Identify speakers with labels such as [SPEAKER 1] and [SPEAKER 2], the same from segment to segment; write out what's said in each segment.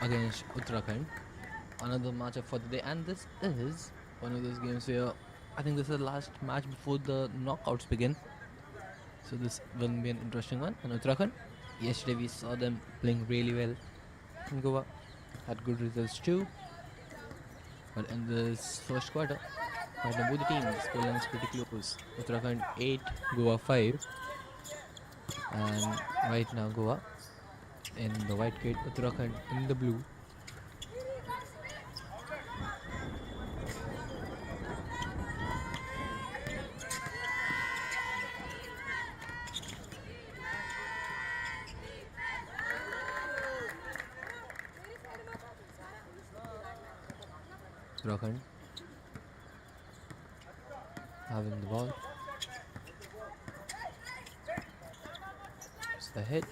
[SPEAKER 1] against Uttarakhand. Another matchup for the day, and this is one of those games where I think this is the last match before the knockouts begin. So this will be an interesting one. And Uttarakhand, yesterday we saw them playing really well in Goa, had good results too. But in this first quarter, right now both the teams scoreline is pretty close. Uttarakhand 8, Goa 5, and right now Goa in the white kit, Uttarakhand in the blue. Uttarakhand having the ball. It's the hit.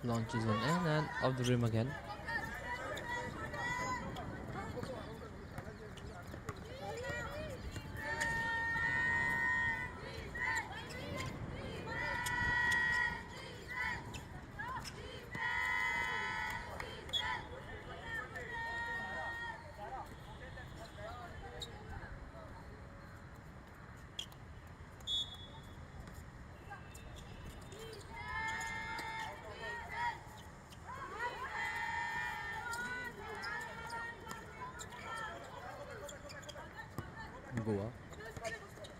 [SPEAKER 1] Launches one in and off the rim again. Goa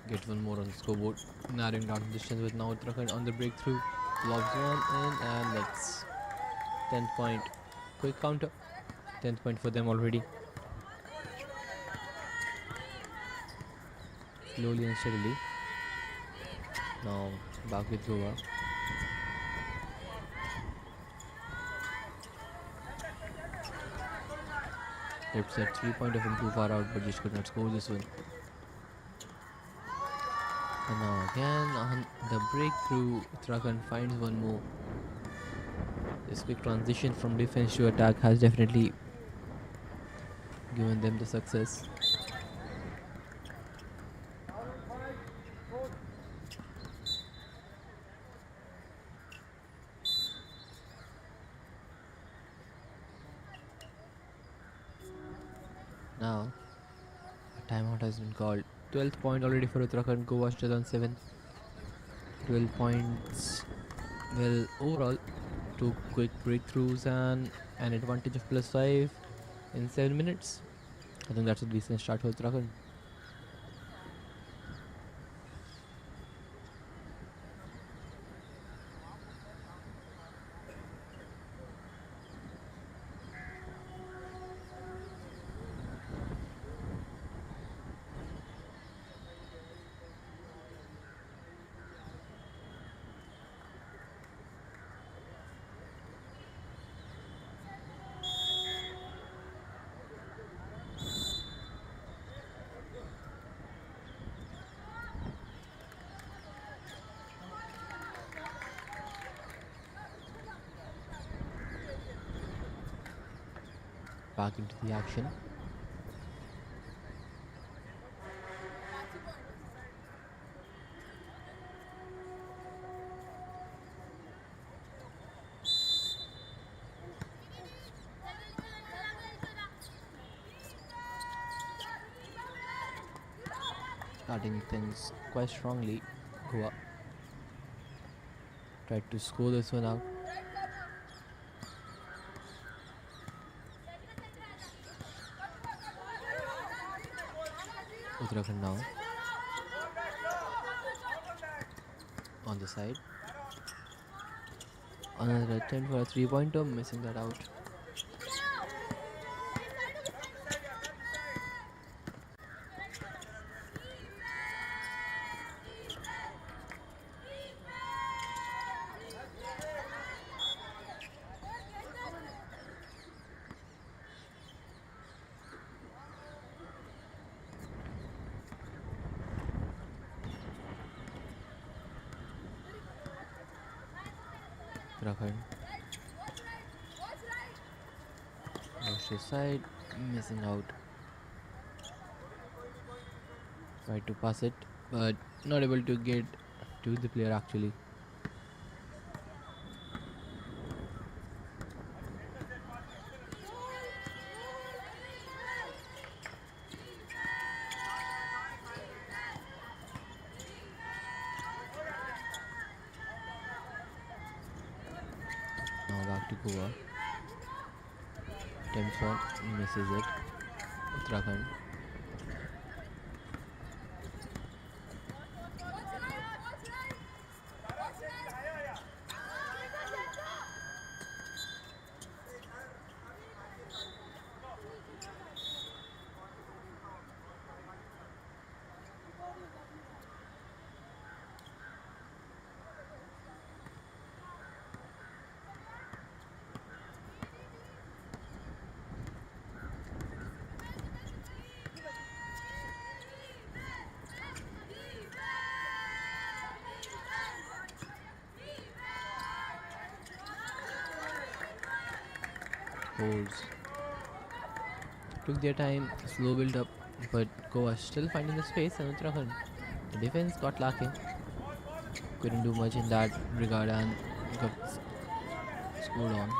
[SPEAKER 1] get one more on the scoreboard, narrowing down the distance with now Uttarakhand on the breakthrough. Lobs one in and let's 10th point. Quick counter. 10th point for them already. Slowly and steadily. Now back with Goa. It's a 3-pointer from too far out, but just could not score this one. And now again on the breakthrough, Uttarakhand finds one more. This quick transition from defense to attack has definitely given them the success. Now a timeout has been called. 12th point already for Uttarakhand. Goa still on 7. 12 points. Well, overall, 2 quick breakthroughs and an advantage of +5 in 7 minutes. I think that's a decent start for Uttarakhand. Back into the action. Starting things quite strongly. Goa tried to score this one out. Uttarakhand now on the side. Another attempt for a 3-pointer, missing that out. Uttarakhand goes to side, missing out. Tried to pass it, but not able to get to the player actually. back to Goa. Attempts one, misses it. Uttarakhand. Holds. Took their time, slow build up, but Goa still finding the space and Uttarakhand. The defense got lacking. Couldn't do much in that regard and got scored on.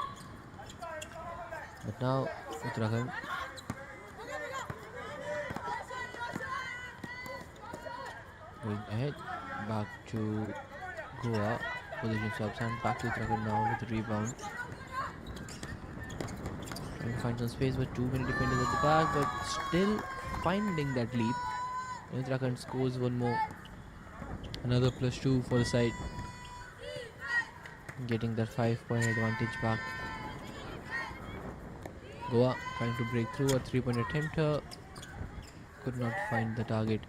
[SPEAKER 1] But now Uttarakhand going ahead, back to Goa. Position stops and back to Uttarakhand now with the rebound. Trying to find some space, but too many defenders at the back, but still finding that lead. And Uttarakhand scores one more. Another +2 for the side. Getting that 5-point advantage back. Goa trying to break through a 3-point attempt here. Could not find the target.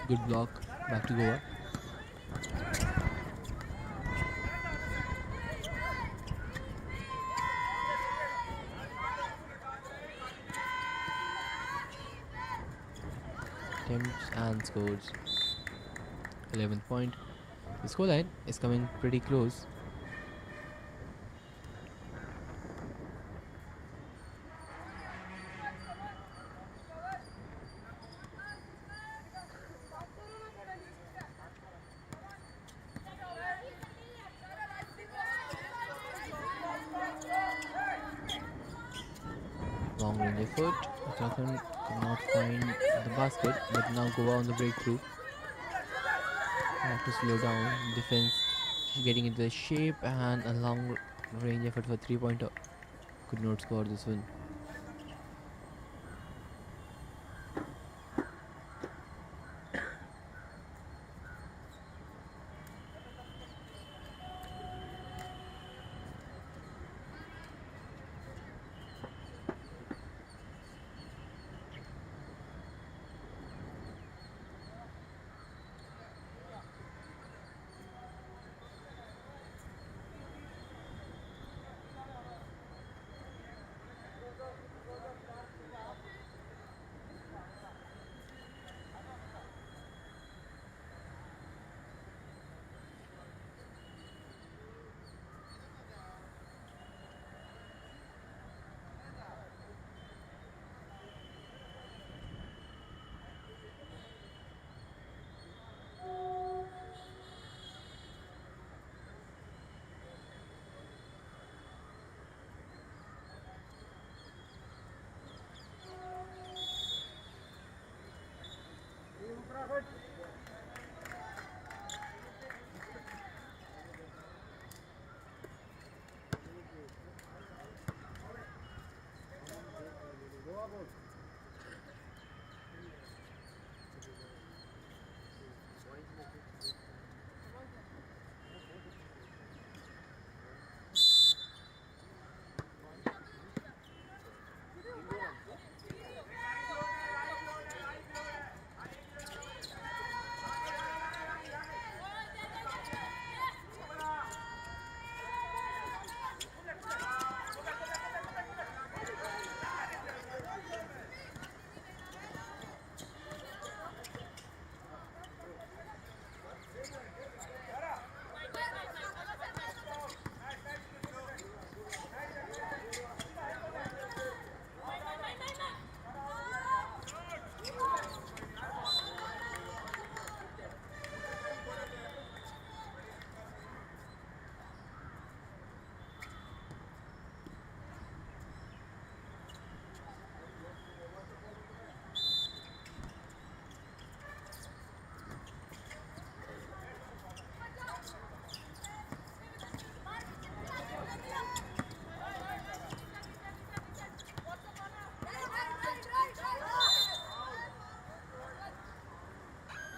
[SPEAKER 1] Good block. Back to Goa. Attempts and scores. 11th point. The scoreline is coming pretty close. Long range effort. Uttarakhand could not find the basket, but now Goa on the breakthrough. Have to slow down. Defense getting into the shape and a long range effort for 3-pointer. Could not score this one.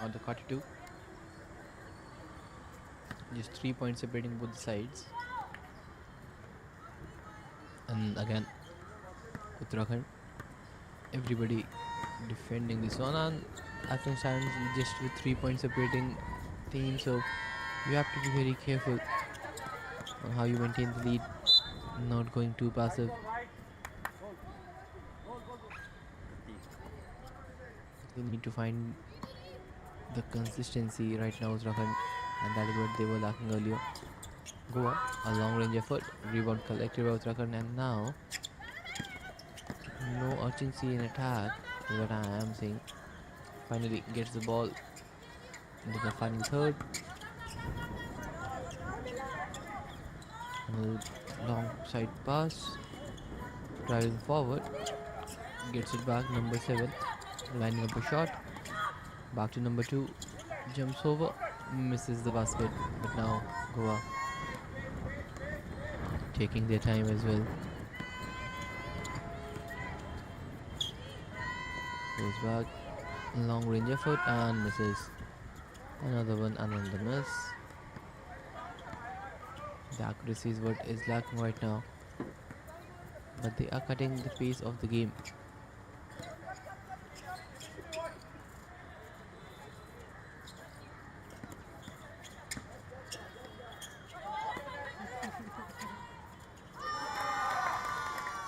[SPEAKER 1] or the 42. Just 3 points separating both the sides. And again, Uttarakhand, everybody defending this one, and Athens stands just with 3 points separating teams, so you have to be very careful on how you maintain the lead, not going too passive. They need to find the consistency right now, Uttarakhand, and that is what they were lacking earlier. Goa, a long range effort, rebound collected by Uttarakhand, and now no urgency in attack is what I am saying. Finally gets the ball into the final third. And a long side pass, driving forward, gets it back, number 7, lining up a shot, back to number 2, jumps over, misses the basket, but now Goa taking their time as well. Goes back, long range effort and misses. Another one, another miss. The accuracy is what is lacking right now, but they are cutting the pace of the game.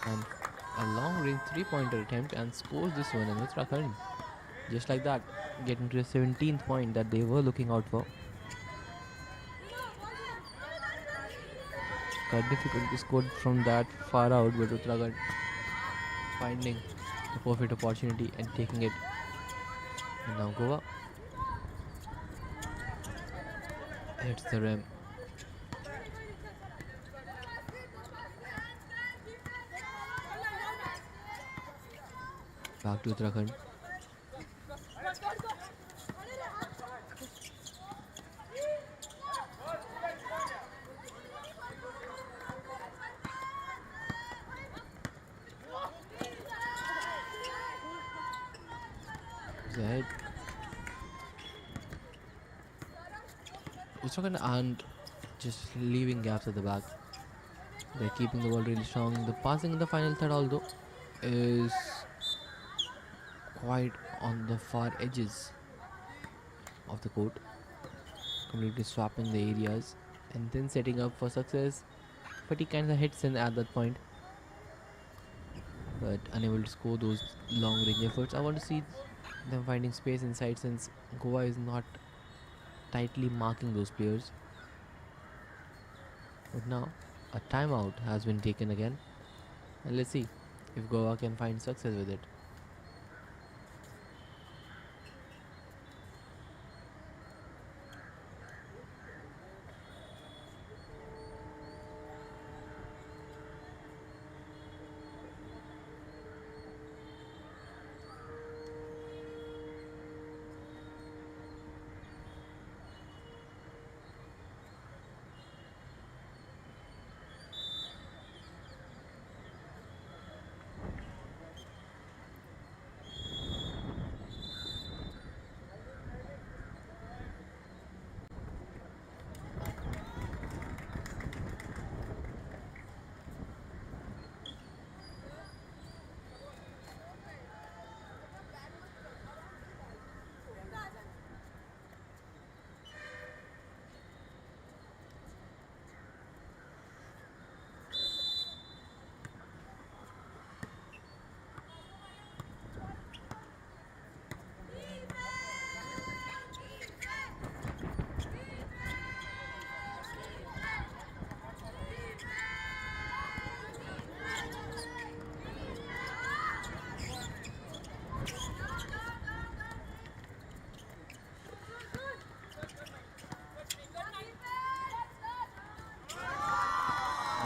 [SPEAKER 1] And a long range 3-pointer attempt and scores this one in Uttarakhand. Just like that, getting to the 17th point that they were looking out for. Quite difficult to score from that far out, but Uttarakhand finding the perfect opportunity and taking it. And now Goa hits the rim. Back to Uttarakhand. Ahead. Uttarakhand aren't just leaving gaps at the back. They're keeping the ball really strong. The passing in the final third, although, is quite on the far edges of the court, completely swapping the areas and then setting up for success. But he kind of hits in at that point, but unable to score those long range efforts. I want to see them finding space inside, since Goa is not tightly marking those players. But now a timeout has been taken again, and let's see if Goa can find success with it.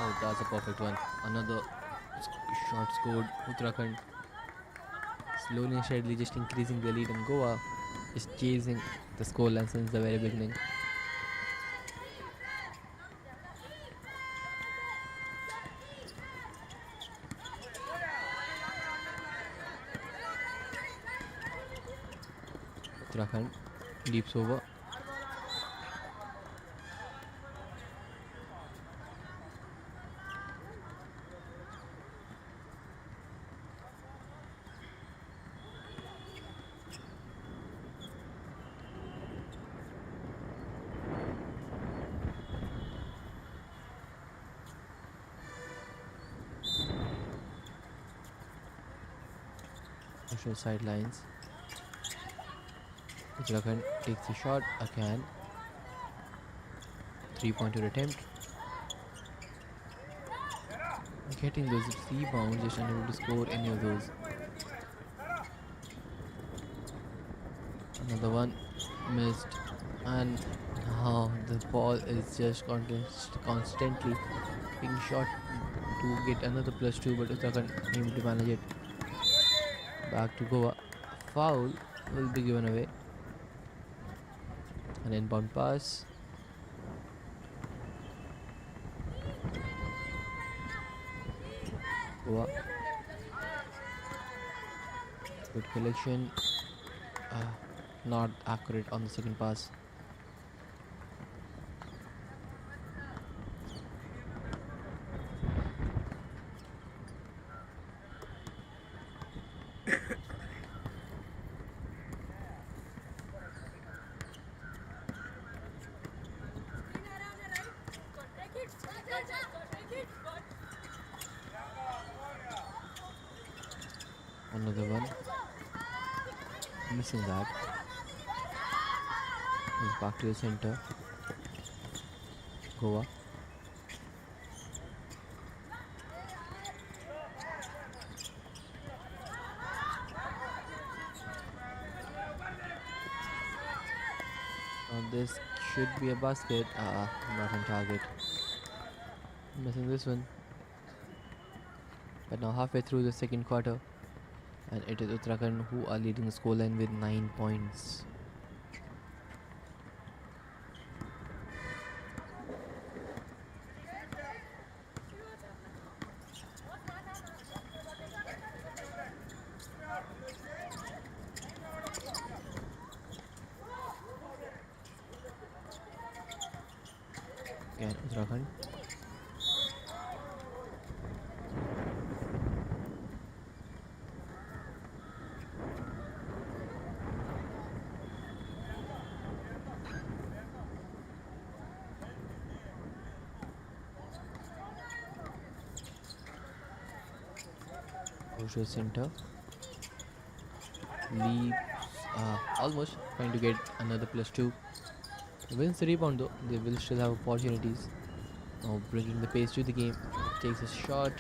[SPEAKER 1] Oh, that's a perfect one. Another shot scored. Uttarakhand slowly and steadily just increasing the lead, and Goa is chasing the scoreline since the very beginning. Uttarakhand Leaps over. Push sidelines. Uttarakhand takes the shot again. 3-pointer attempt. Getting those rebounds, just unable to score any of those. Another one missed, and now the ball is just constantly being shot to get another +2, but Uttarakhand able to manage it. Back to Goa. Foul will be given away. An inbound pass. Goa. Good collection. Not accurate on the second pass. Another one. Missing that. He's back to the center. Goa. Now this should be a basket. Not on target. Missing this one. But now halfway through the second quarter, and it is Uttarakhand who are leading the scoreline with 9 points. Again, Uttarakhand. Goes to the center. Leaps. Almost trying to get another +2. Wins the rebound though. They will still have opportunities. Now bringing the pace to the game. Takes a shot.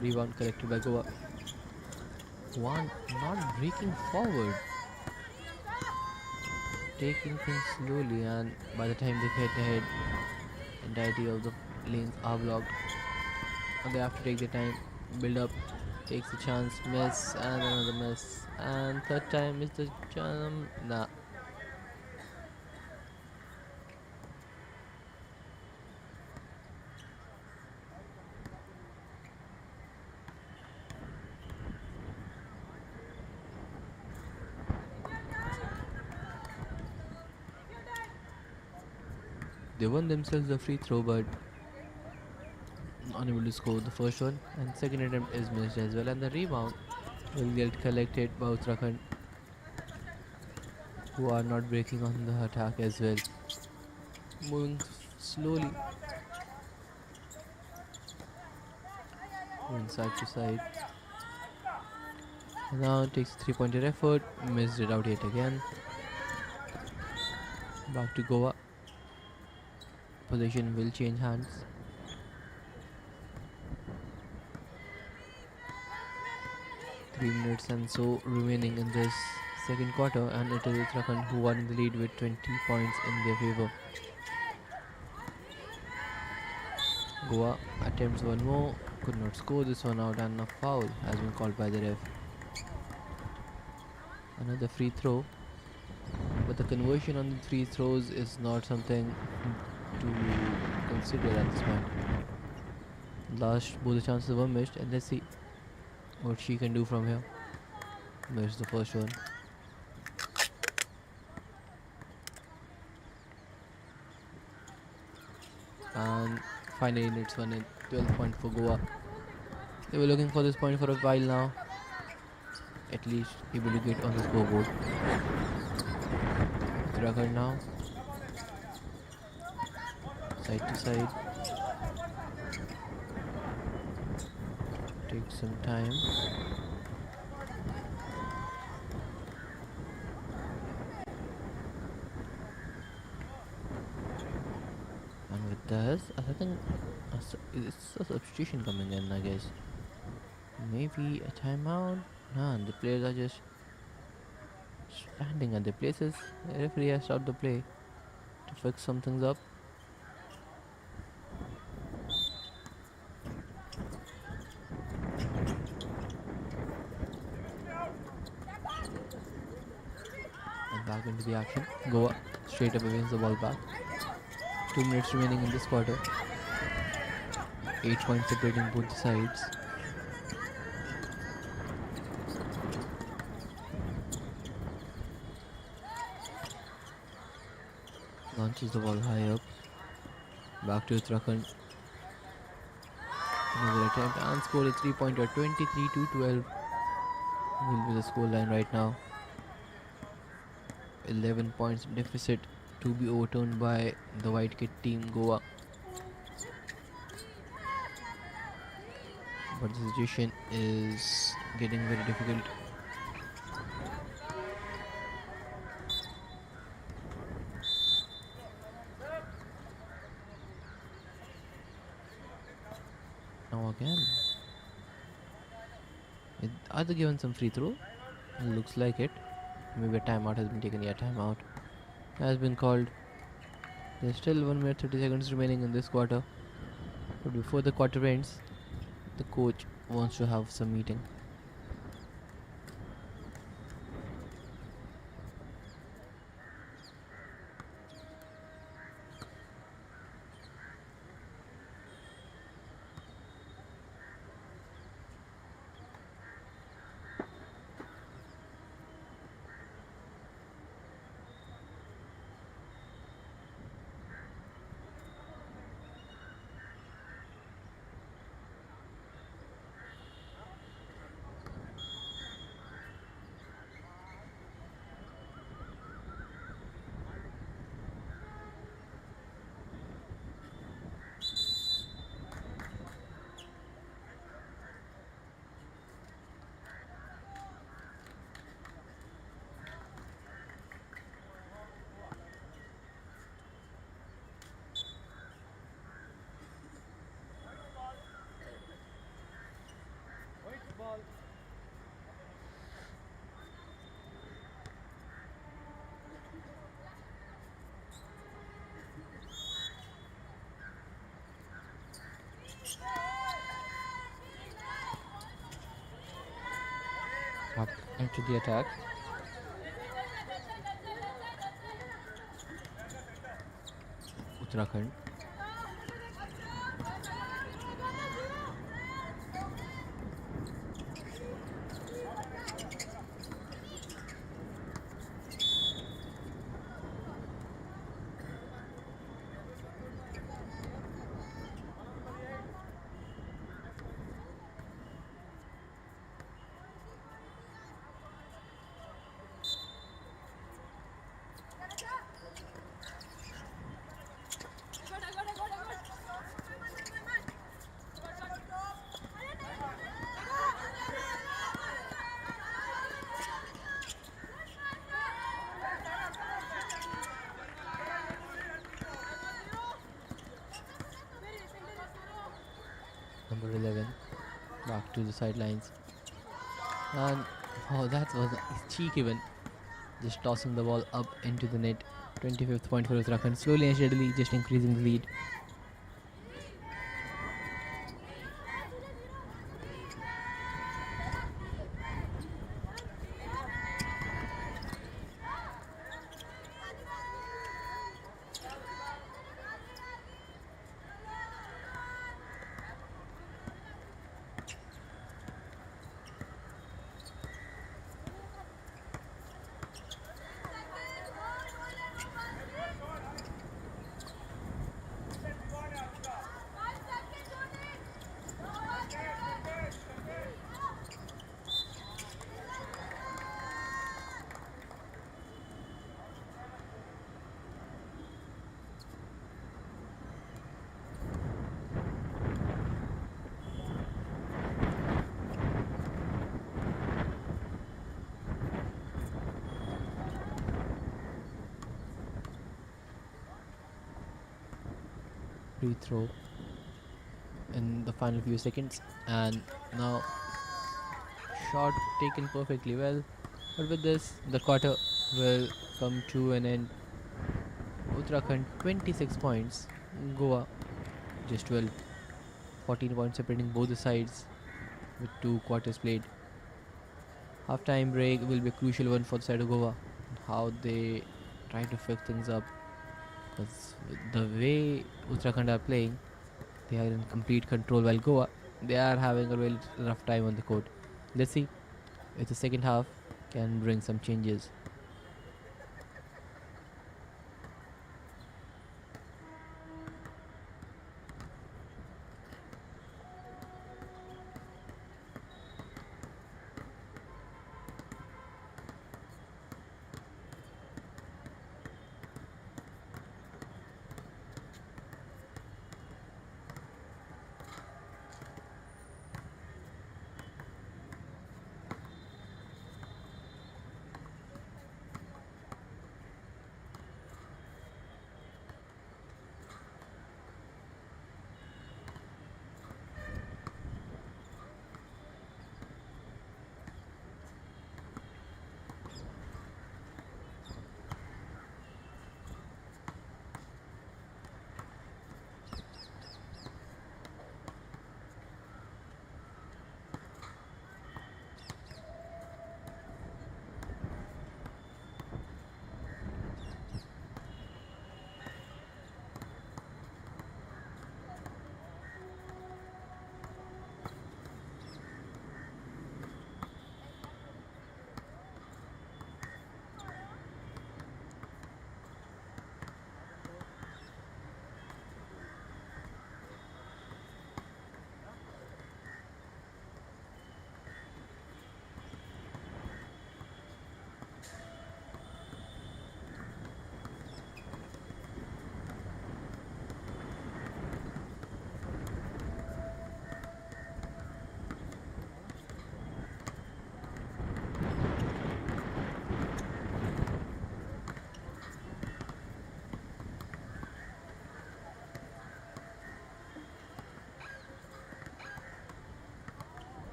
[SPEAKER 1] Rebound collected by Goa. One not breaking forward. Taking things slowly, and by the time they get ahead, entirety of the lanes are blocked. And they have to take the time, build up, takes a chance, miss, and another miss. And third time is the jump. Nah. They won themselves the free throw, but unable to score the first one, and second attempt is missed as well, and the rebound will get collected by Uttarakhand, who are not breaking on the attack as well. Moving slowly, going side to side. Now takes a 3-pointer effort, missed it out yet again. Back to Goa. Possession will change hands. Three minutes and so remaining in this second quarter, and it is Uttarakhand who are in the lead with 20 points in their favor. Goa attempts one more, could not score this one out, and a foul has been called by the ref. Another free throw, but the conversion on the free throws is not something to consider at this point. Both the chances were missed, and let's see what she can do from here. Missed the first one. And finally it's 1 in 12 point for Goa. They were looking for this point for a while now. At least able to get on the scoreboard. Uttarakhand now. Side to side. Takes some time. And with this, I think it's a substitution coming in, I guess. Maybe a timeout. Nah, the players are just standing at their places. The referee has stopped the play to fix some things up. And back into the action. Goa straight up against the ball back. 2 minutes remaining in this quarter. 8 points separating both the sides. Launches the ball high up. Back to Uttarakhand. Another attempt and score a 3-pointer. 23-12 will be the scoreline right now. 11 points deficit to be overturned by the white kit team Goa. But the situation is getting very difficult. Now again. Are they given some free throw? Looks like it. Maybe a timeout has been taken. Yeah, timeout has been called. There's still 1 minute 30 seconds remaining in this quarter. But before the quarter ends, the coach wants to have some meeting. Back into the attack. Uttarakhand. Number 11 back to the sidelines, and oh, that was a cheeky win, just tossing the ball up into the net. 25th point for Uttarakhand, slowly and steadily just increasing the lead. free throw in the final few seconds, and now shot taken perfectly well. But with this, the quarter will come to an end. Uttarakhand 26 points, Goa just 12, 14 points separating both the sides with 2 quarters played. Half-time break will be a crucial one for the side of Goa. How they try to fix things up, because the way Uttarakhand are playing, they are in complete control, while Goa, they are having a really rough time on the court. Let's see if the second half can bring some changes.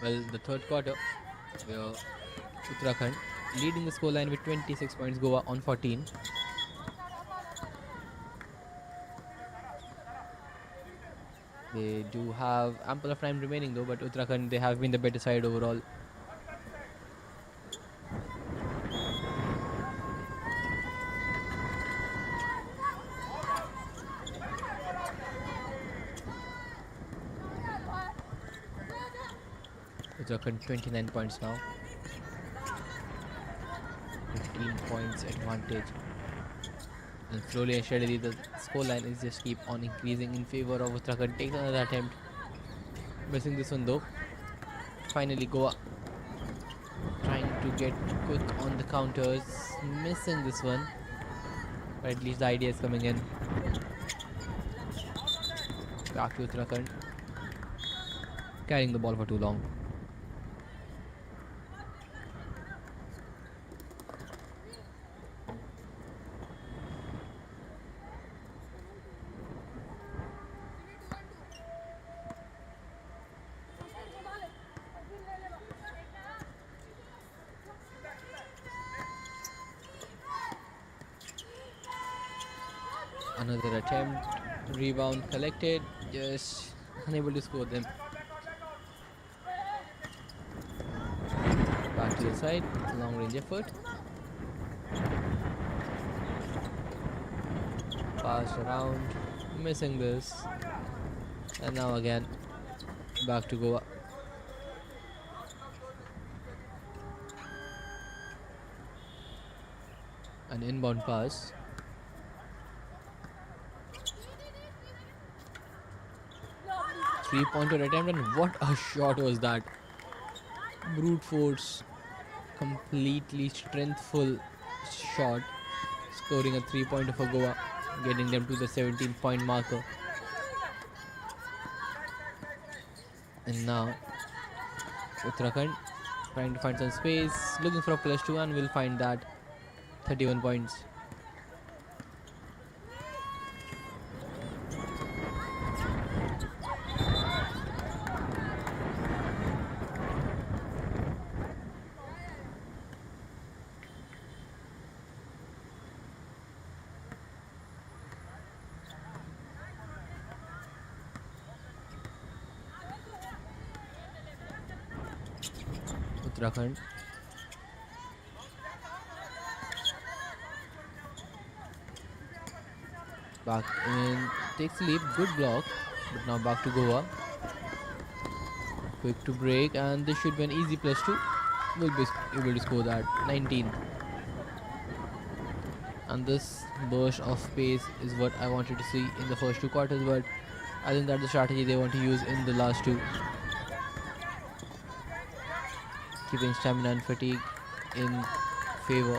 [SPEAKER 1] Well, the third quarter, where Uttarakhand leading the scoreline with 26 points, Goa on 14. They do have ample of time remaining though, but Uttarakhand, they have been the better side overall. Uttarakhand 29 points now. 15 points advantage. And slowly and steadily the scoreline is just keep on increasing in favor of Uttarakhand. Takes another attempt. Missing this one though. Finally Goa trying to get quick on the counters. Missing this one. But at least the idea is coming in. Back to Uttarakhand. Carrying the ball for too long. Another attempt, rebound collected, just unable to score them. Back to the side, long range effort. Pass around, missing this. And now again, back to Goa. An inbound pass. Three-pointer attempt, and what a shot was that. Brute force, completely strengthful shot, scoring a 3-pointer for Goa, getting them to the 17-point marker. And now Uttarakhand trying to find some space, looking for a +2, and will find that. 31 points. Uttarakhand. Back in, takes a leap, good block, but now back to Goa. Quick to break, and this should be an easy +2. Will be able to score that 19. And this burst of pace is what I wanted to see in the first two quarters, but I think that's the strategy they want to use in the last two. Keeping stamina and fatigue in favor.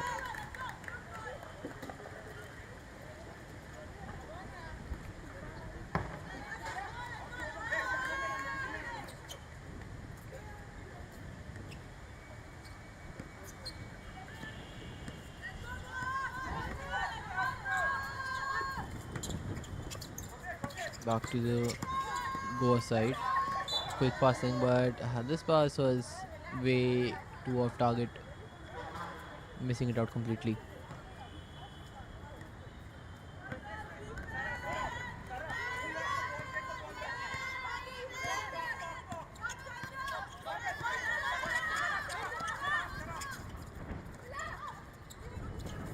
[SPEAKER 1] Back to the Goa side. Quick passing, but this pass was way too off target, missing it out completely.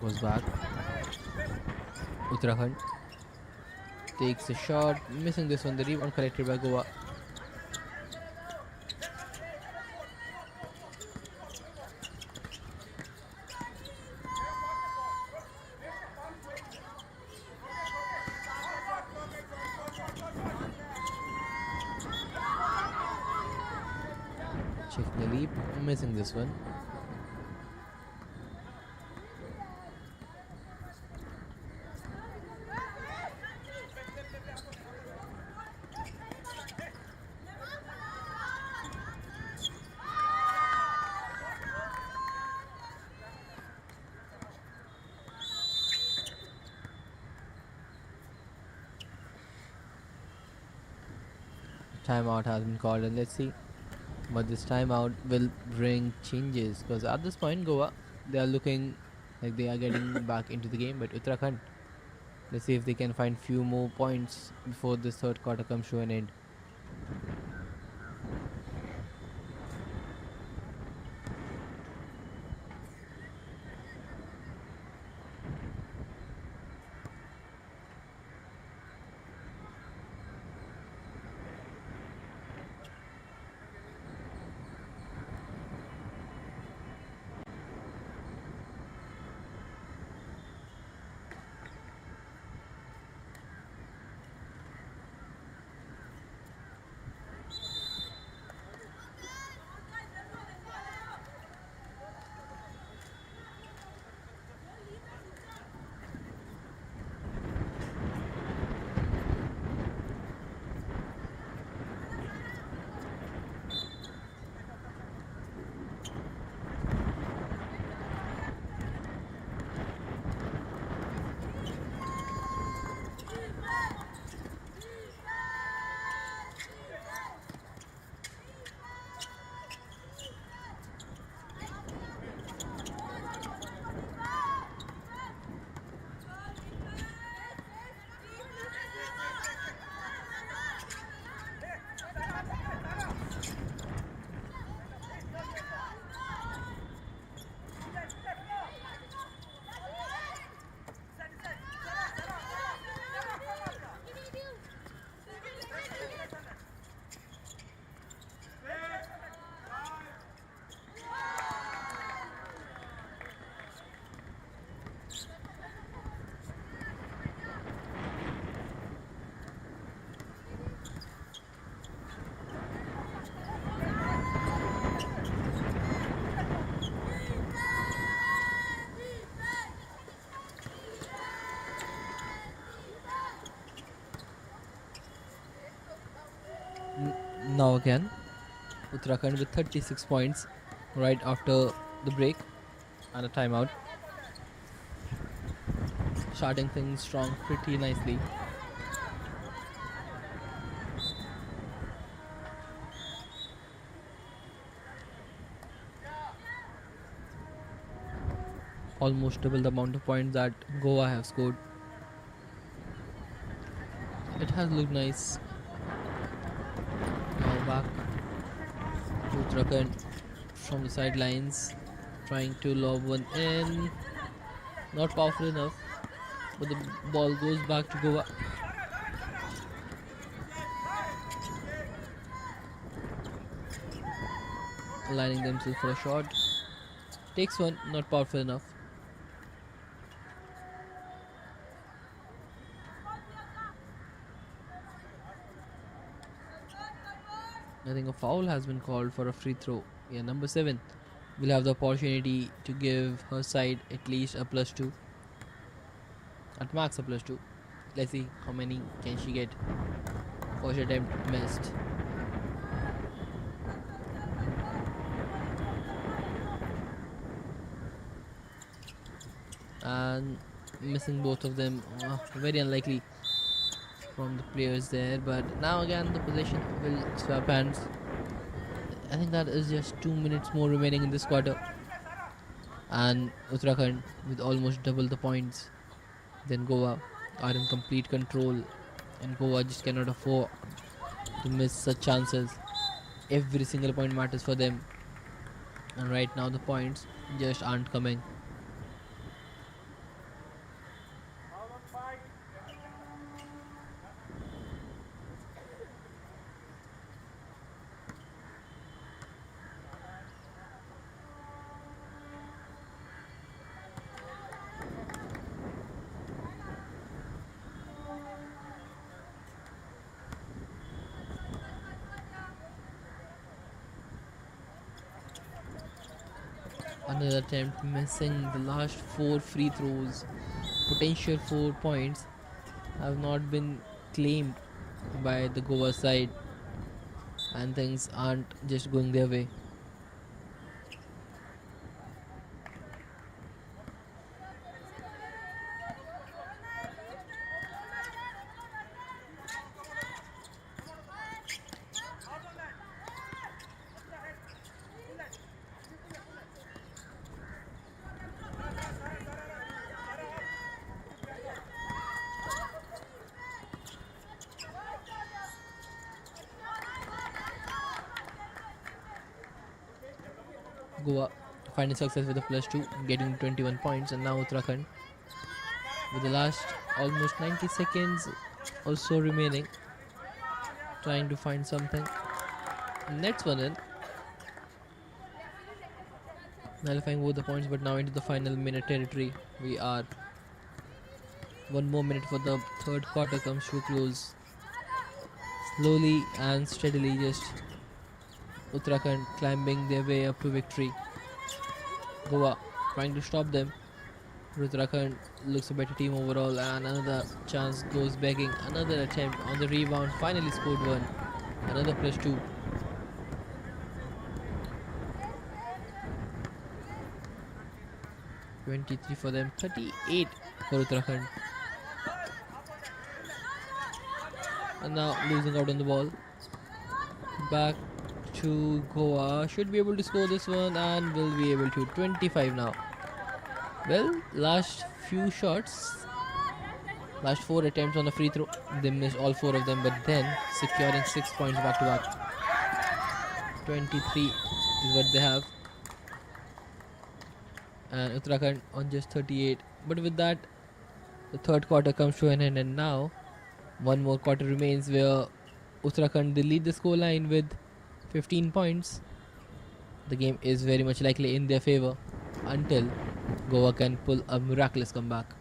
[SPEAKER 1] Goes back. Uttarakhand takes a shot, missing this one. The rebound collected by Goa. Checking the leap, missing this one. Timeout has been called, and let's see. But this timeout will bring changes, because at this point, Goa, they are looking like they are getting back into the game. But Uttarakhand, let's see if they can find few more points before this third quarter comes to an end. Now again, Uttarakhand with 36 points right after the break and a timeout. Starting things strong pretty nicely. Almost double the amount of points that Goa have scored. It has looked nice. Now back to Uttarakhand. from the sidelines, trying to lob one in. Not powerful enough, but the ball goes back to Goa. Aligning themselves for a shot. Takes one, not powerful enough. I think a foul has been called for a free throw. Yeah, number 7 will have the opportunity to give her side at least a +2. At max a +2. Let's see how many can she get. First attempt missed. And missing both of them. Very unlikely from the players there. But now again the possession will swap hands. I think that is just 2 minutes more remaining in this quarter. And Uttarakhand with almost double the points than Goa are in complete control. And Goa just cannot afford to miss such chances. Every single point matters for them. And right now the points just aren't coming. Another attempt missing the last 4 free throws. Potential 4 points have not been claimed by the Goa side, and things aren't just going their way. Goa finding success with a +2, getting 21 points, and now Uttarakhand with the last almost 90 seconds also remaining, trying to find something. Next one in, nullifying both the points, but now into the final minute territory. We are 1 more minute for the third quarter comes to a close. Slowly and steadily, just Uttarakhand climbing their way up to victory. Goa trying to stop them. Uttarakhand looks a better team overall, and another chance goes begging. Another attempt on the rebound, finally scored one. Another +2. +23 for them, 38 for Uttarakhand. And now losing out on the ball. Back to Goa. Should be able to score this one and will be able to. 25 now. Well, last few shots, last 4 attempts on the free throw, they missed all 4 of them, but then securing 6 points back to back. 23 is what they have. And Uttarakhand on just 38. But with that, the third quarter comes to an end, and now one more quarter remains where Uttarakhand they lead the scoreline with 15 points. The game is very much likely in their favor until Goa can pull a miraculous comeback.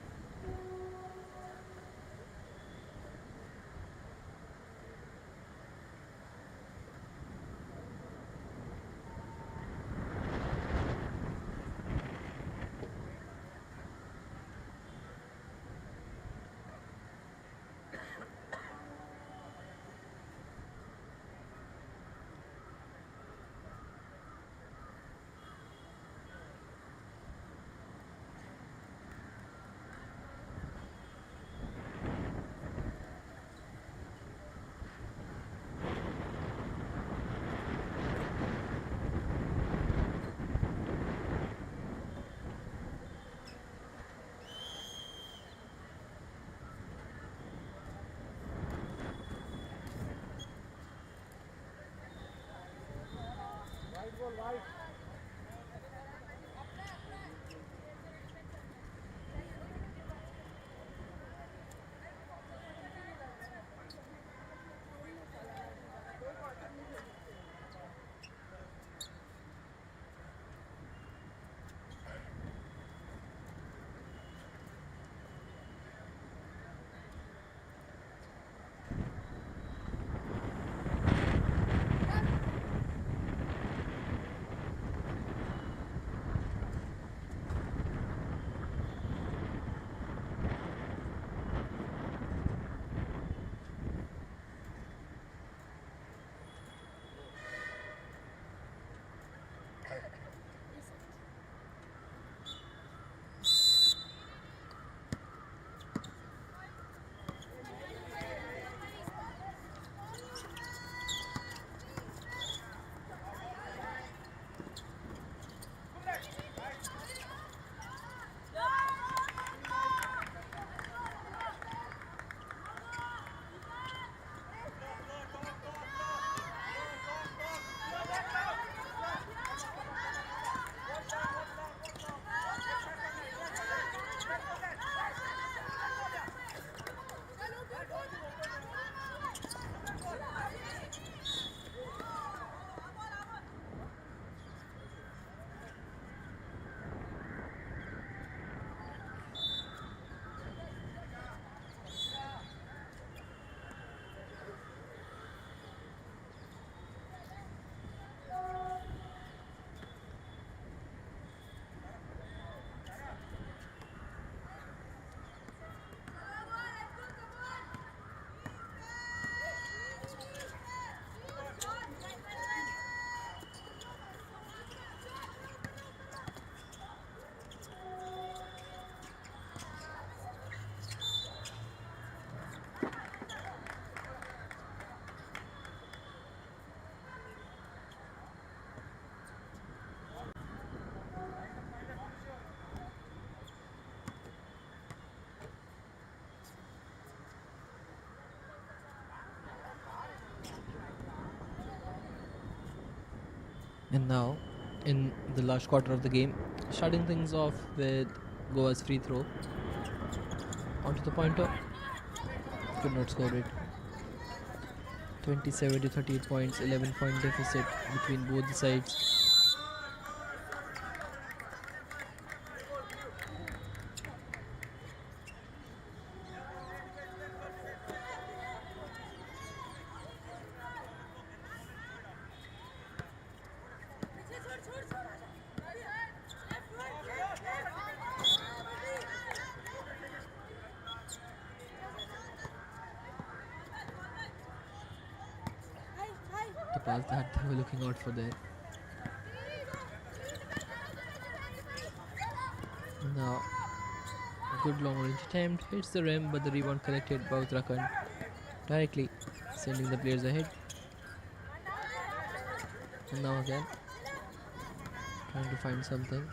[SPEAKER 1] And now, in the last quarter of the game, starting things off with Goa's free throw onto the pointer, could not score it. 27 to 38 points, 11-point deficit between both the sides. The pass that they were looking out for there. Now, a good long range attempt hits the rim, but the rebound collected by Uttarakhand directly, sending the players ahead. And now again, trying to find something.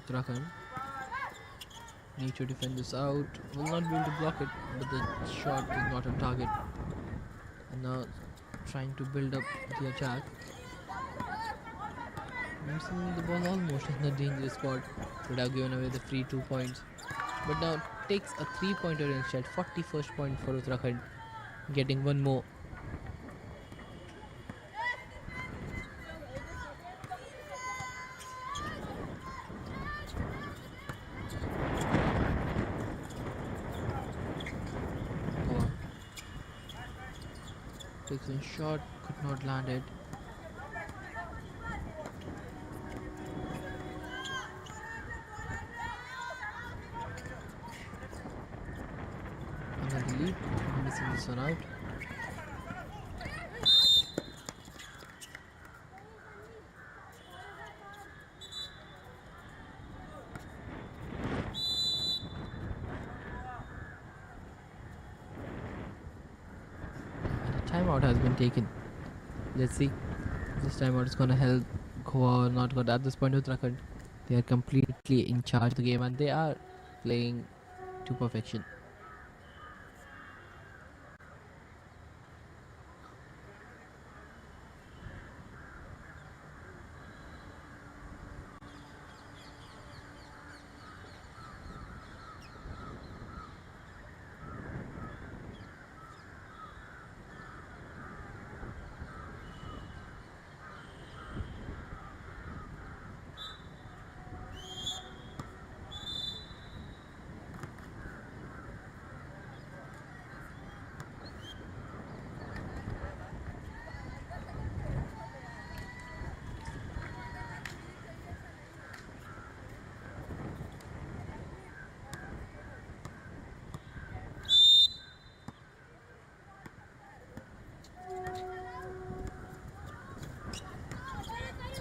[SPEAKER 1] Uttarakhand need to defend this out. Will not be able to block it, but the shot is not on target. And now trying to build up the attack. Missing the ball almost in the dangerous spot. Would have given away the free 2 points. But now takes a 3-pointer instead. 41st point for Uttarakhand. Getting one more. Goa takes a shot, could not land it. Another lead, missing this one out. Timeout has been taken. Let's see if this timeout is gonna help Goa or not. But at this point, Uttarakhand, they are completely in charge of the game and they are playing to perfection.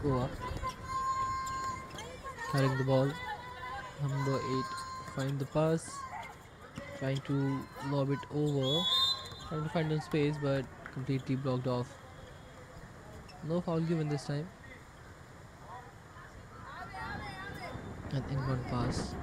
[SPEAKER 1] Goa carrying the ball. Number 8 find the pass, trying to lob it over, trying to find some space but completely blocked off. No foul given this time. An inbound pass.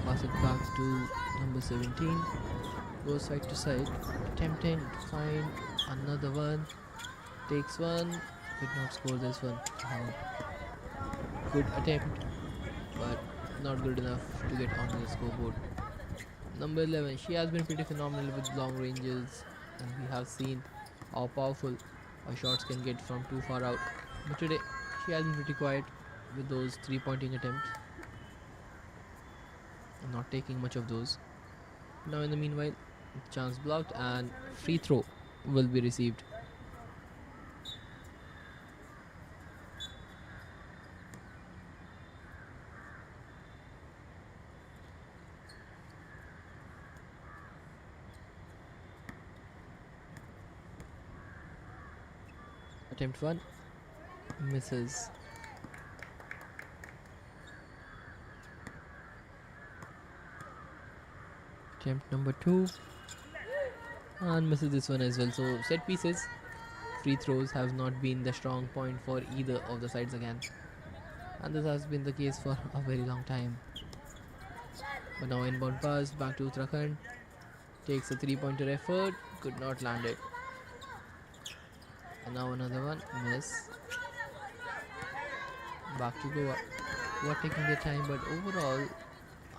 [SPEAKER 1] Pass it back to number 17. Goes side to side, attempting to find another one. Takes one, could not score this one. Good attempt, but not good enough to get onto the scoreboard. Number 11, she has been pretty phenomenal with long ranges, and we have seen how powerful her shots can get from too far out. But today, she has been pretty quiet with those 3-pointing attempts, and not taking much of those. Now, in the meanwhile, chance blocked and free throw will be received. Attempt 1 Misses. Attempt number 2 and misses this one as well. So set pieces, free throws have not been the strong point for either of the sides again, and this has been the case for a very long time. But now inbound pass back to Uttarakhand, takes a 3-pointer effort, could not land it. And now another one, miss. Back to Goa. Goa taking their time, but overall,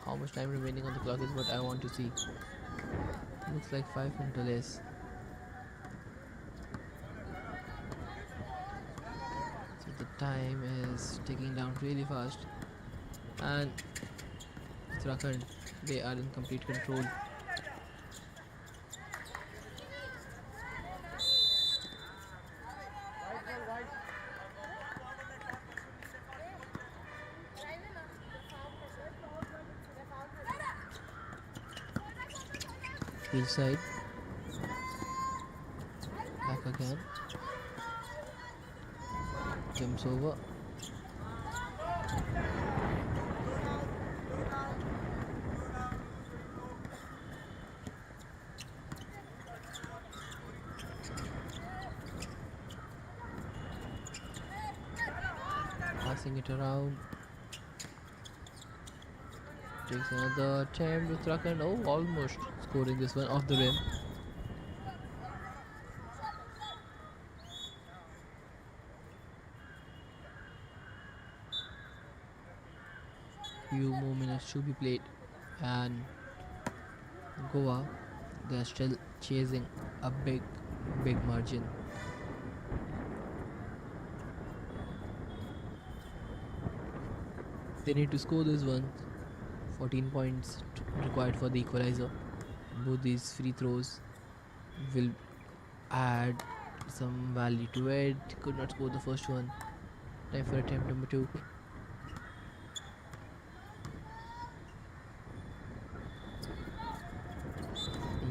[SPEAKER 1] how much time remaining on the clock is what I want to see. Looks like 5 minutes or less. So the time is ticking down really fast, and Uttarakhand, they are in complete control. Field side, back again, jumps over, passing it around, takes another attempt. Uttarakhand, oh, almost scoring this one off the rim. Few more minutes to be played, and Goa, they are still chasing a big margin. They need to score this one. 14 points required for the equalizer. Both these free throws will add some value to it. Could not score the first one. Time for attempt number 2.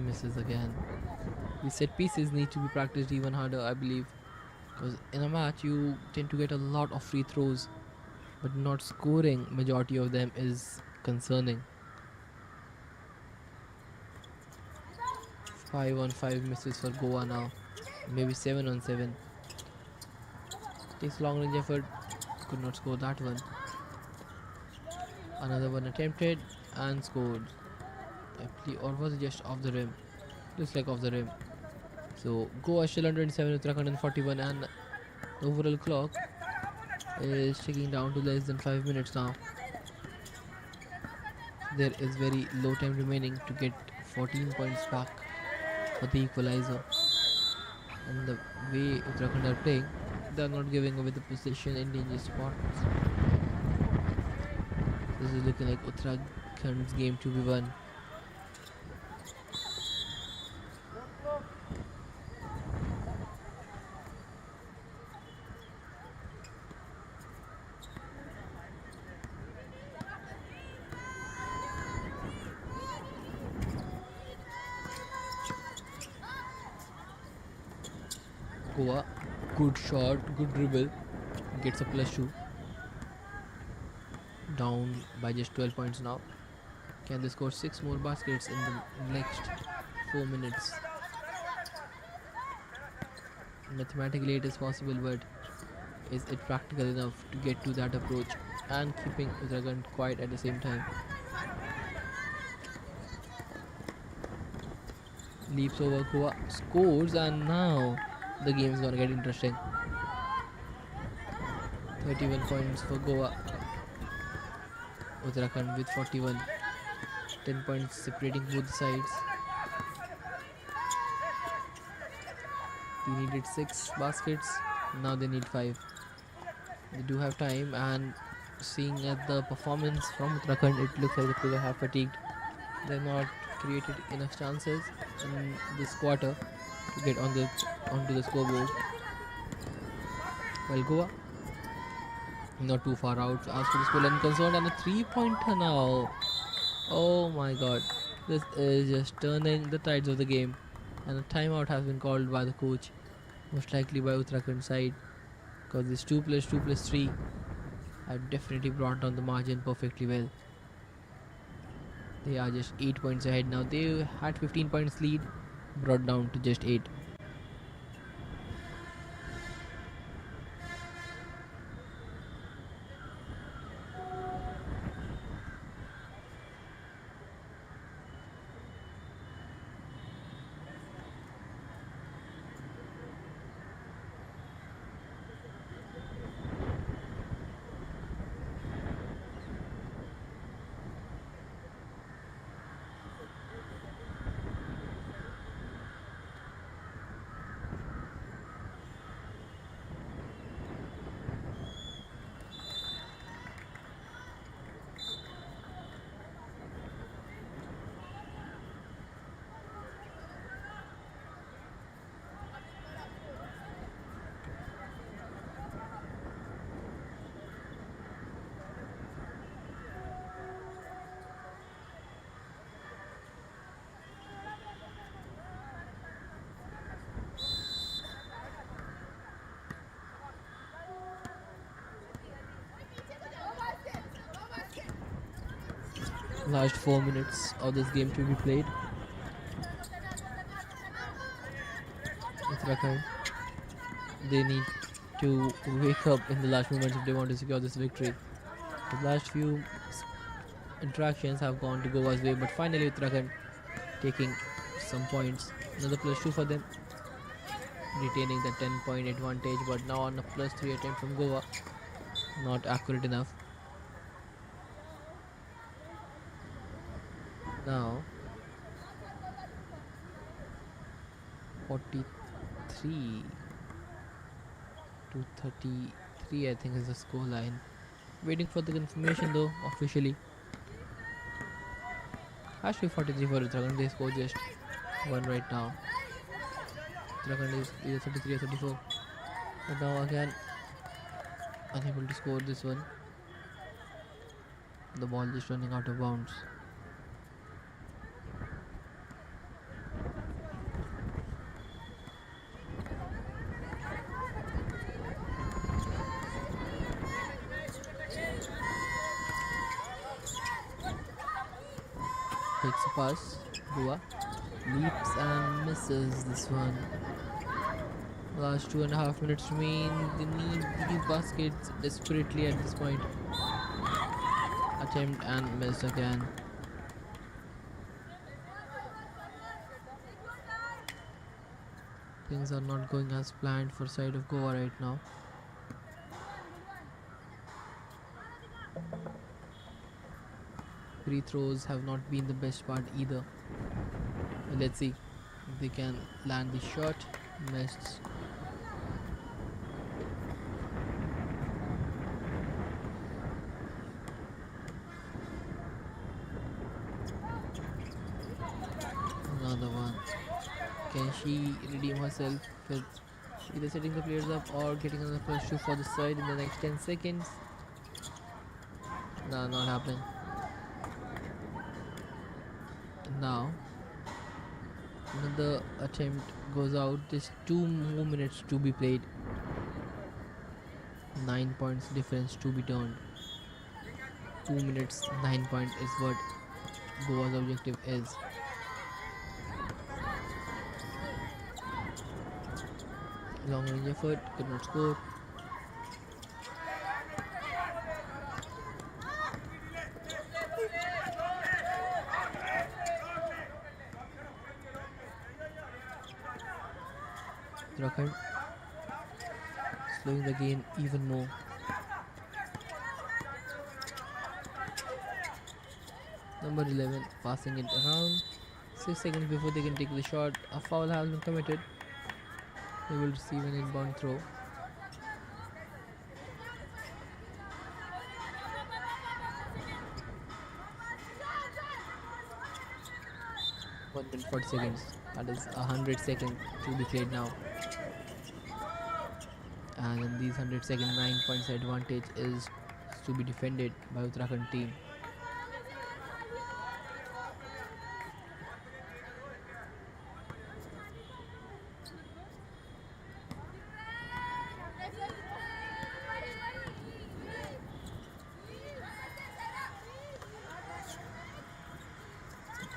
[SPEAKER 1] Misses again. These set pieces need to be practiced even harder, I believe, because in a match you tend to get a lot of free throws, but not scoring majority of them is concerning. 5-on-5 misses for Goa now, maybe 7-on-7. Takes long range effort, could not score that one. Another one attempted and scored. Or was it just off the rim? Looks like off the rim. So Goa still under 27, Uttarakhand in 41, and the overall clock is ticking down to less than 5 minutes now. There is very low time remaining to get 14 points back for the equalizer. And the way Uttarakhand are playing, they are not giving away the position in dangerous spots. This is looking like Uttarakhand's game to be won. Goa, good shot, good dribble, gets a +2. Down by just 12 points now. Can they score 6 more baskets in the next 4 minutes? Mathematically it is possible, but is it practical enough to get to that approach and keeping Uttarakhand quiet at the same time? Leaps over, Goa scores, and now the game is gonna get interesting. 31 points for Goa. Uttarakhand with 41. 10 points separating both sides. They needed 6 baskets, now they need 5. They do have time, and seeing at the performance from Uttarakhand, it looks like the players have fatigued. They've not created enough chances in this quarter to get onto the scoreboard. Well, Goa not too far out as for the score line concerned, and a 3-pointer now. Oh my god, this is just turning the tides of the game, and a timeout has been called by the coach, most likely by Uttarakhand side, because this 2 plus 2 plus 3 have definitely brought down the margin perfectly well. They are just 8 points ahead now. They had 15 points lead, brought down to just 8. Last 4 minutes of this game to be played. Uttarakhand, they need to wake up in the last moments if they want to secure this victory. The last few interactions have gone to Goa's way, but finally Uttarakhand taking some points. Another plus 2 for them, retaining the 10-point advantage, but now on a plus 3 attempt from Goa. Not accurate enough. Now 43 to 33 I think is the score line. Waiting for the confirmation though officially. Actually 43 for Uttarakhand, they score just 1 right now. Uttarakhand is either 33 or 34. But now again unable to score this one. The ball just running out of bounds. Takes a pass. Goa leaps and misses this one. Last 2.5 minutes remain. They need these baskets desperately at this point. Attempt and miss again. Things are not going as planned for side of Goa right now. Free throws have not been the best part either. But let's see if they can land the shot. Missed. Another one. Can she redeem herself with either setting the players up or getting another plus 2 for the side in the next 10 seconds? Nah, not happening. Now another attempt goes out. Just 2 more minutes to be played. 9 points difference to be turned. 2 minutes 9 points is what Goa's objective is. Long range effort, could not score. Uttarakhand slowing the game even more. Number 11 passing it around. 6 seconds before they can take the shot. A foul has been committed. They will receive an inbound throw. 1 minute 40 seconds. That is 100 seconds to be played now. And in these 100 seconds, 9 points advantage is to be defended by Uttarakhand team.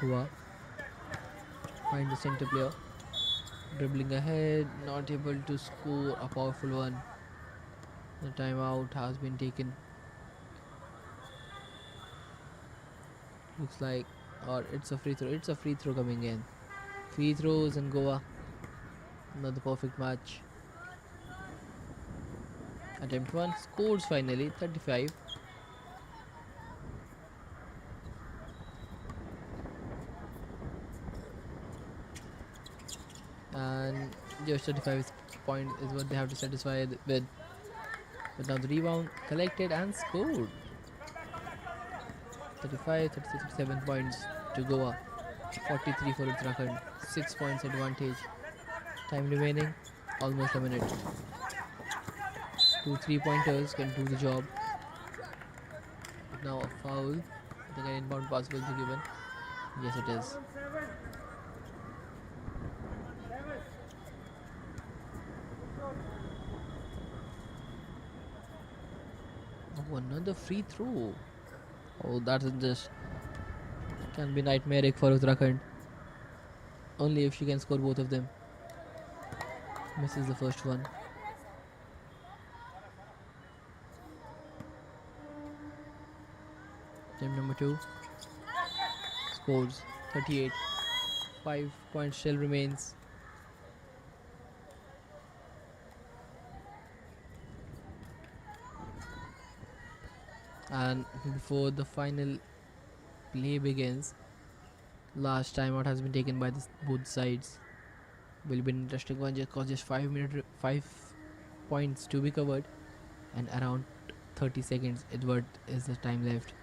[SPEAKER 1] Goa find the center player, dribbling ahead, not able to score a powerful one. The timeout has been taken. Looks like, or it's a free throw. It's a free throw coming in. Free throws in Goa. Another perfect match. Attempt 1 scores finally 35. And just 35 point is what they have to satisfy with. But now the rebound collected and scored. 35, 36, 37 points to Goa. 43 for Uttarakhand. 6 points advantage. Time remaining almost a minute. 2 3-pointers can do the job. But now a foul. I think an inbound pass will be given. Yes, it is. Oh, another free throw. Oh, that is just can be nightmaric for Uttarakhand. Only if she can score both of them. Misses the first one. Attempt number 2. Scores 38. 5 points still remains. And before the final play begins, last timeout has been taken by both sides. Will be an interesting one just cause just 5 points to be covered, and around 30 seconds Edward is the time left.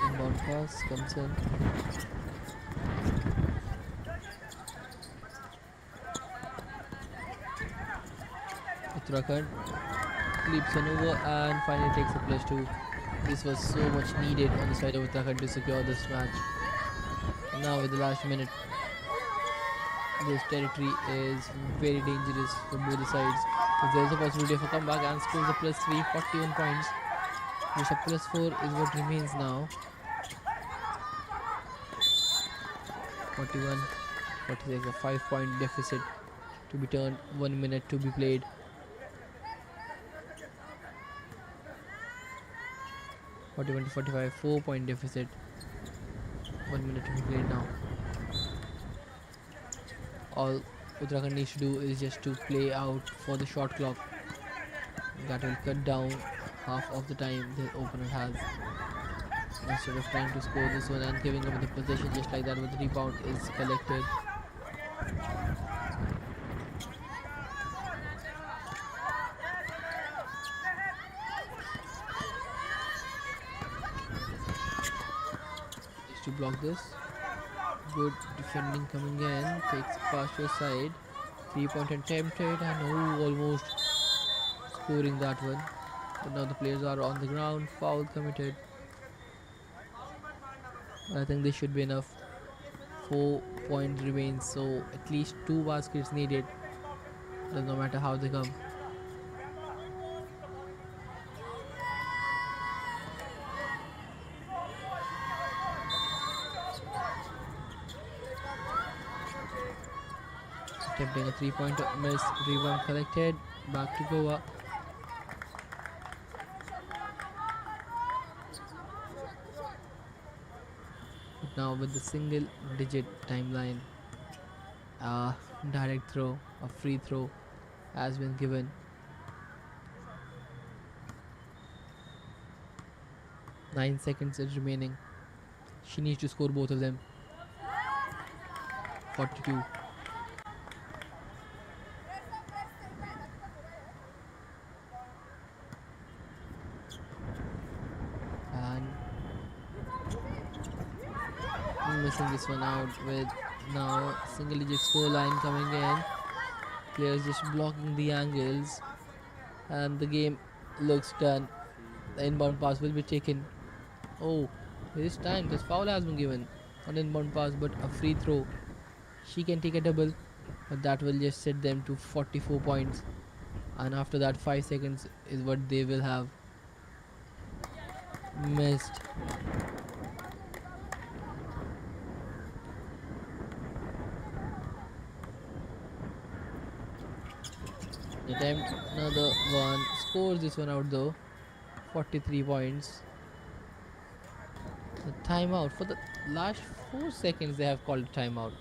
[SPEAKER 1] Inbound pass comes in. Uttarakhand leaps one over and finally takes a +2. This was so much needed on the side of Uttarakhand to secure this match. And now with the last minute, this territory is very dangerous for both the sides. If there is a possibility of a comeback and scores a +3, 41 points. Just a +4 is what remains now. 41, 46, a 5-point deficit to be turned, 1 minute to be played. (41 to 45), 4-point deficit, 1 minute to be played now. All Uttarakhand needs to do is just to play out for the shot clock. That will cut down half of the time the opponent has. Instead of trying to score this one and giving up the possession just like that, with the rebound is collected. Just to block this. Good defending coming in, takes past your side. 3-point attempted and almost scoring that one. But now the players are on the ground, foul committed. I think this should be enough. 4 points remain, so at least 2 baskets needed. No matter how they come. Attempting a 3-point miss, rebound collected, back to Goa. Now with the single digit timeline, a direct throw, a free throw has been given. 9 seconds is remaining. She needs to score both of them. 42. And missing this one out with now single digit score line coming in. Players just blocking the angles, and the game looks done. The inbound pass will be taken. Oh, this time this foul has been given on inbound pass, but a free throw. She can take a double, but that will just set them to 44 points. And after that, 5 seconds is what they will have. Missed. Attempt another one. Scores this one out though. 43 points. The timeout. For the last 4 seconds, they have called a timeout.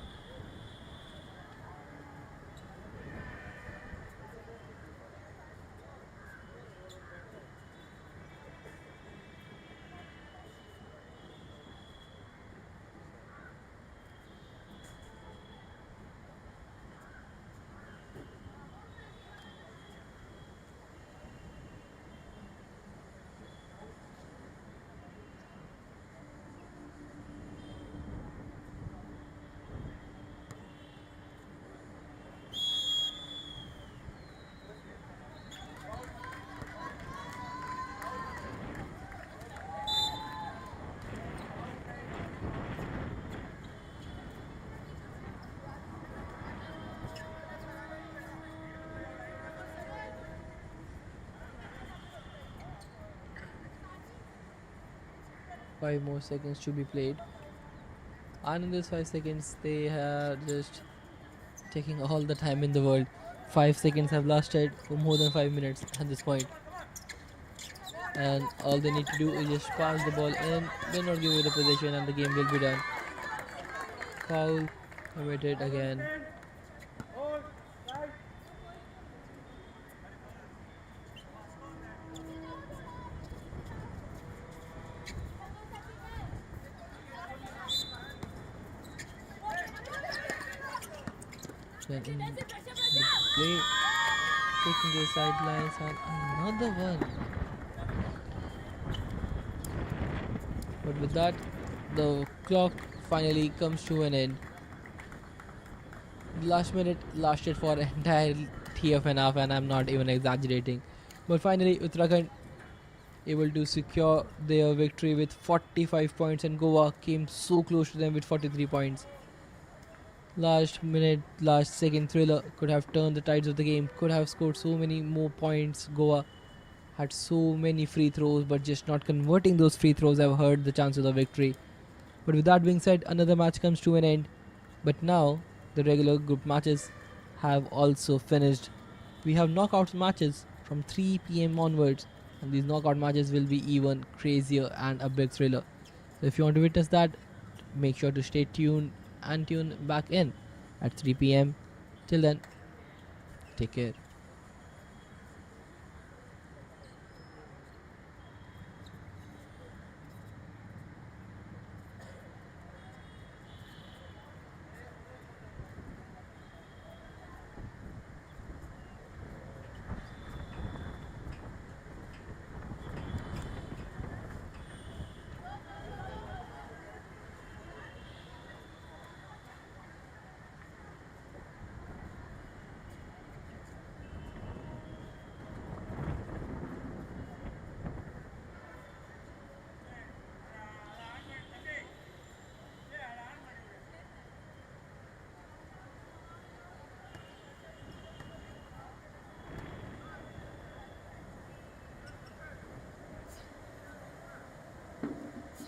[SPEAKER 1] 5 more seconds to be played, and in this 5 seconds they are just taking all the time in the world. 5 seconds have lasted for more than 5 minutes at this point, and all they need to do is just pass the ball in, do not give away the possession, and the game will be done. Foul committed again. Then in the play, taking the sidelines, and another one. But with that, the clock finally comes to an end. The last minute lasted for entirety of an half, and I'm not even exaggerating. But finally, Uttarakhand able to secure their victory with 45 points, and Goa came so close to them with 43 points. Last minute, last second thriller could have turned the tides of the game, could have scored so many more points. Goa had so many free throws, but just not converting those free throws have hurt the chances of victory. But with that being said, another match comes to an end. But now, the regular group matches have also finished. We have knockout matches from 3 p.m. onwards, and these knockout matches will be even crazier and a big thriller. So if you want to witness that, make sure to stay tuned and tune back in at 3 p.m. Till then, take care.